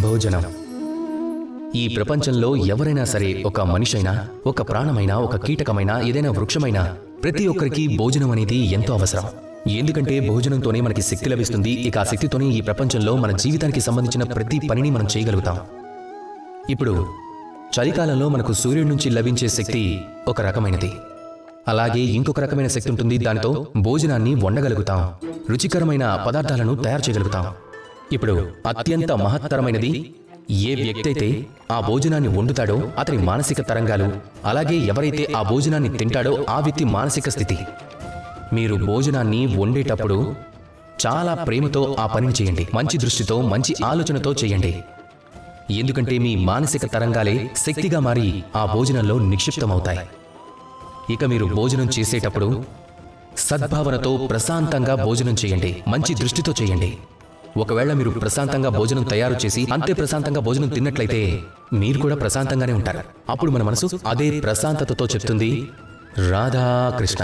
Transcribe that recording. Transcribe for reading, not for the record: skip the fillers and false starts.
భోజనం. ఈ ప్రపంచంలో ఎవరైనా సరే, ఒక మనిషైనా, ఒక ప్రాణమైనా, ఒక కీటకమైనా, ఏదైనా వృక్షమైనా, ప్రతి ఒక్కరికి భోజనం అనేది ఎంతో అవసరం. ఎందుకంటే భోజనంతోనే మనకి శక్తి లభిస్తుంది. ఇక ఆ శక్తితోనే ఈ ప్రపంచంలో మన జీవితానికి సంబంధించిన ప్రతి పనిని మనం చేయగలుగుతాం. ఇప్పుడు చలికాలంలో మనకు సూర్యుడి నుంచి లభించే శక్తి ఒక రకమైనది. అలాగే ఇంకొక రకమైన శక్తి ఉంటుంది. దానితో భోజనాన్ని వండగలుగుతాం, రుచికరమైన పదార్థాలను తయారు చేయగలుగుతాం. ఇప్పుడు అత్యంత మహత్తరమైనది, ఏ వ్యక్తి అయితే ఆ భోజనాన్ని వండుతాడో అతని మానసిక తరంగాలు, అలాగే ఎవరైతే ఆ భోజనాన్ని తింటాడో ఆ వ్యక్తి మానసిక స్థితి. మీరు భోజనాన్ని వండేటప్పుడు చాలా ప్రేమతో ఆ పనిని చేయండి, మంచి దృష్టితో, మంచి ఆలోచనతో చేయండి. ఎందుకంటే మీ మానసిక తరంగాలే శక్తిగా మారి ఆ భోజనంలో నిక్షిప్తమవుతాయి. ఇక మీరు భోజనం చేసేటప్పుడు సద్భావనతో ప్రశాంతంగా భోజనం చేయండి, మంచి దృష్టితో చేయండి. ఒకవేళ మీరు ప్రశాంతంగా భోజనం తయారు చేసి అంతే ప్రశాంతంగా భోజనం తిన్నట్లయితే మీరు కూడా ప్రశాంతంగానే ఉంటారు. అప్పుడు మన మనసు అదే ప్రశాంతతతో చెప్తుంది, రాధాకృష్ణ.